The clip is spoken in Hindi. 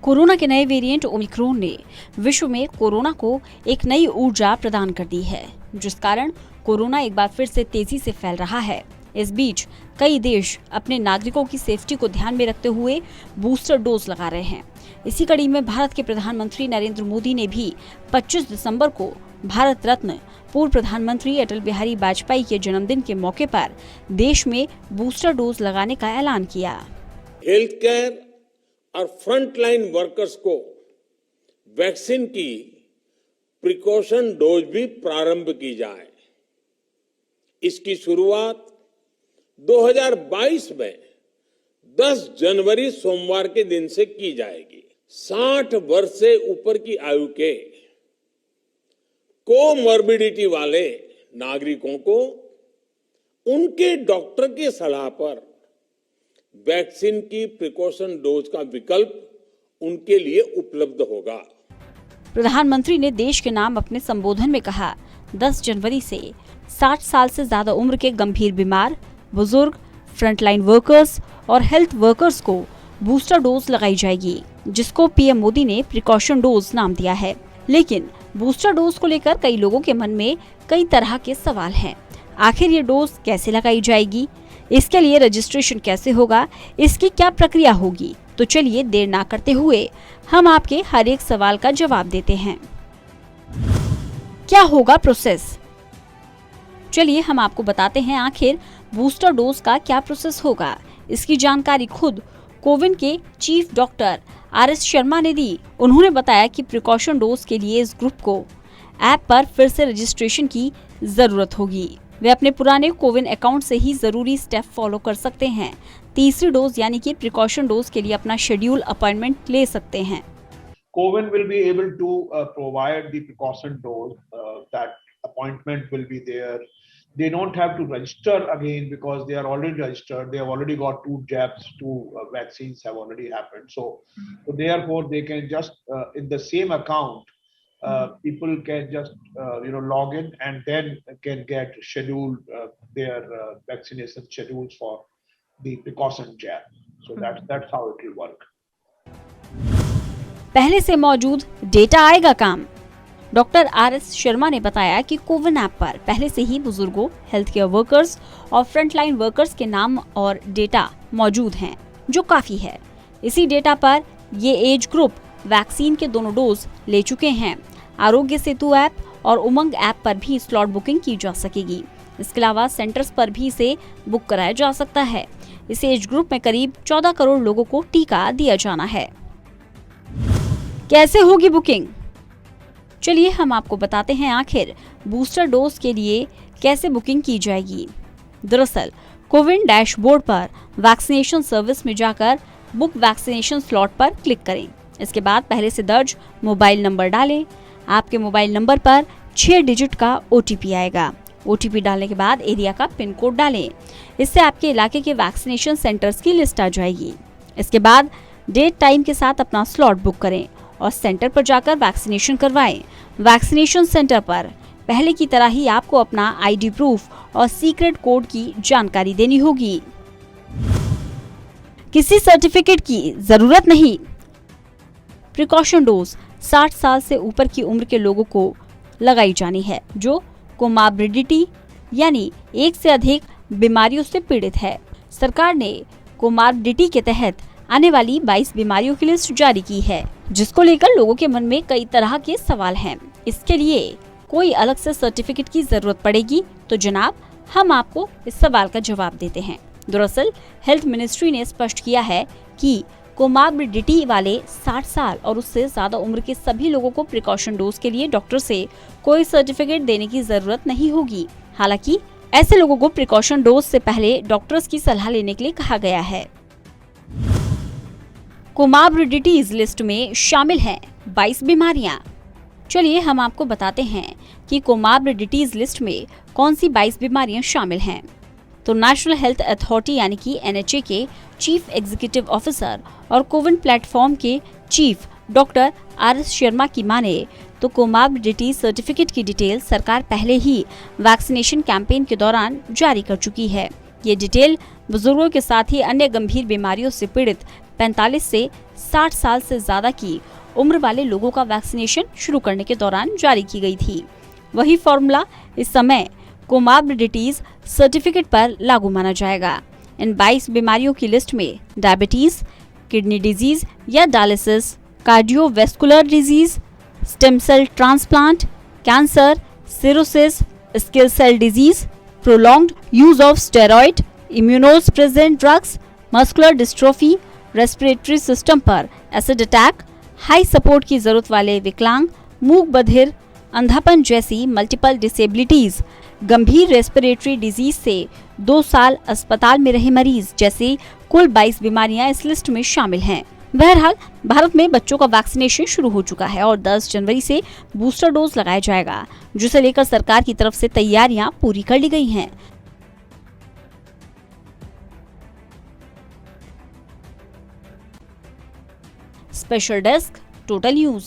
कोरोना के नए वेरिएंट ओमिक्रॉन ने विश्व में कोरोना को एक नई ऊर्जा प्रदान कर दी है, जिस कारण कोरोना एक बार फिर से तेजी से फैल रहा है। इस बीच कई देश अपने नागरिकों की सेफ्टी को ध्यान में रखते हुए बूस्टर डोज लगा रहे हैं। इसी कड़ी में भारत के प्रधानमंत्री नरेंद्र मोदी ने भी 25 दिसंबर को भारत रत्न पूर्व प्रधानमंत्री अटल बिहारी वाजपेयी के जन्मदिन के मौके पर देश में बूस्टर डोज लगाने का ऐलान किया। हेल्थ केयर और फ्रंटलाइन वर्कर्स को वैक्सीन की प्रिकॉशन डोज भी प्रारंभ की जाए। इसकी शुरुआत 2022 में 10 जनवरी सोमवार के दिन से की जाएगी। 60 वर्ष से ऊपर की आयु के कोमॉर्बिडिटी वाले नागरिकों को उनके डॉक्टर की सलाह पर वैक्सीन की प्रिकॉशन डोज का विकल्प उनके लिए उपलब्ध होगा। प्रधानमंत्री ने देश के नाम अपने संबोधन में कहा, 10 जनवरी से 60 साल से ज्यादा उम्र के गंभीर बीमार, बुजुर्ग, फ्रंटलाइन वर्कर्स और हेल्थ वर्कर्स को बूस्टर डोज लगाई जाएगी, जिसको पीएम मोदी ने प्रिकॉशन डोज नाम दिया है। लेकिन बूस्टर डोज को लेकर कई लोगों के मन में कई तरह के सवाल हैं। आखिर ये डोज कैसे लगाई जाएगी, इसके लिए रजिस्ट्रेशन कैसे होगा, इसकी क्या प्रक्रिया होगी? तो चलिए देर ना करते हुए हम आपके हर एक सवाल का जवाब देते हैं। क्या होगा प्रोसेस? चलिए हम आपको बताते हैं आखिर बूस्टर डोज का क्या प्रोसेस होगा। इसकी जानकारी खुद कोविन के चीफ डॉक्टर आरएस शर्मा ने दी। उन्होंने बताया कि प्रिकॉशन डोज के लिए इस ग्रुप को ऐप पर फिर से रजिस्ट्रेशन की जरूरत होगी। वे अपने पुराने कोविन अकाउंट से ही जरूरी स्टेप फॉलो कर सकते हैं। तीसरी डोज यानी कि प्रिकॉशन डोज के लिए अपना शेड्यूल अपॉइंटमेंट ले सकते हैं। Coven will be able to provide the precaution dose. That appointment will be there. They don't have to register again because they are already registered. They have already got 2 jabs, 2 vaccines have already happened. So therefore, they can just in the same account, people can just log in and then can get scheduled their vaccination schedules for the precaution jab. So that's how it will work. पहले से मौजूद डेटा आएगा काम। डॉक्टर आरएस शर्मा ने बताया कि कोविन ऐप पर पहले से ही बुजुर्गों, हेल्थ केयर वर्कर्स और फ्रंटलाइन वर्कर्स के नाम और डेटा मौजूद हैं, जो काफी है। इसी डेटा पर ये एज ग्रुप वैक्सीन के दोनों डोज ले चुके हैं। आरोग्य सेतु ऐप और उमंग ऐप पर भी स्लॉट बुकिंग की जा सकेगी। इसके अलावा सेंटर्स पर भी इसे बुक कराया जा सकता है। इस एज ग्रुप में करीब 14 करोड़ लोगों को टीका दिया जाना है। कैसे होगी बुकिंग? चलिए हम आपको बताते हैं आखिर बूस्टर डोज के लिए कैसे बुकिंग की जाएगी। दरअसल कोविन डैशबोर्ड पर वैक्सीनेशन सर्विस में जाकर बुक वैक्सीनेशन स्लॉट पर क्लिक करें। इसके बाद पहले से दर्ज मोबाइल नंबर डालें। आपके मोबाइल नंबर पर 6 डिजिट का ओटीपी आएगा। ओटीपी डालने के बाद एरिया का पिन कोड डालें। इससे आपके इलाके के वैक्सीनेशन सेंटर्स की लिस्ट आ जाएगी। इसके बाद डेट टाइम के साथ अपना स्लॉट बुक करें और सेंटर पर जाकर वैक्सीनेशन करवाएं। वैक्सीनेशन सेंटर पर पहले की तरह ही आपको अपना आईडी प्रूफ और सीक्रेट कोड की जानकारी देनी होगी। किसी सर्टिफिकेट की जरूरत नहीं। प्रिकॉशन डोज 60 साल से ऊपर की उम्र के लोगों को लगाई जानी है, जो कोमॉर्बिडिटी यानी एक से अधिक बीमारियों से पीड़ित है। सरकार ने कोमॉर्बिडिटी के तहत आने वाली 22 बीमारियों की लिस्ट जारी की है, जिसको लेकर लोगों के मन में कई तरह के सवाल हैं। इसके लिए कोई अलग से सर्टिफिकेट की जरूरत पड़ेगी? तो जनाब, हम आपको इस सवाल का जवाब देते हैं। दरअसल हेल्थ मिनिस्ट्री ने स्पष्ट किया है कि कोमॉर्बिडिटी वाले 60 साल और उससे ज्यादा उम्र के सभी लोगों को प्रिकॉशन डोज के लिए डॉक्टर से कोई सर्टिफिकेट देने की जरूरत नहीं होगी। हालांकि ऐसे लोगों को प्रिकॉशन डोज से पहले डॉक्टर्स की सलाह लेने के लिए कहा गया है। कोमॉर्बिडिटीज लिस्ट में शामिल हैं 22 बीमारियां। चलिए हम आपको बताते हैं कि कोमॉर्बिडिटीज लिस्ट में कौन सी 22 बीमारियां शामिल हैं। तो नेशनल हेल्थ अथॉरिटी यानी कि एनएचए के चीफ एग्जीक्यूटिव ऑफिसर और कोविन प्लेटफॉर्म के चीफ डॉक्टर आरएस शर्मा की माने तो कोमॉर्बिडिटी सर्टिफिकेट की डिटेल सरकार पहले ही वैक्सीनेशन कैंपेन के दौरान जारी कर चुकी है। ये डिटेल बुजुर्गों के साथ ही अन्य गंभीर बीमारियों से पीड़ित 45 से 60 साल से ज्यादा की उम्र वाले लोगों का वैक्सीनेशन शुरू करने के दौरान जारी की गई थी। वही फॉर्मूला इस समय कोमॉर्बिडिटीज सर्टिफिकेट पर लागू माना जाएगा। इन 22 बीमारियों की लिस्ट में डायबिटीज, किडनी डिजीज या dialysis, cardiovascular disease, stem cell transplant, cancer, cirrhosis, sickle cell disease, prolonged use of steroid, immunosuppressant drugs, muscular dystrophy, respiratory system पर एसिड अटैक, हाई सपोर्ट की जरूरत वाले विकलांग, मूक बधिर, अंधापन जैसी मल्टीपल डिसेबिलिटीज, गंभीर रेस्पिरेटरी डिजीज से 2 साल अस्पताल में रहे मरीज जैसे कुल 22 बीमारियां इस लिस्ट में शामिल हैं। बहरहाल भारत में बच्चों का वैक्सीनेशन शुरू हो चुका है और 10 जनवरी से बूस्टर डोज लगाया जाएगा, जिसे लेकर सरकार की तरफ से तैयारियां पूरी कर ली गई हैं। Special desk, total news.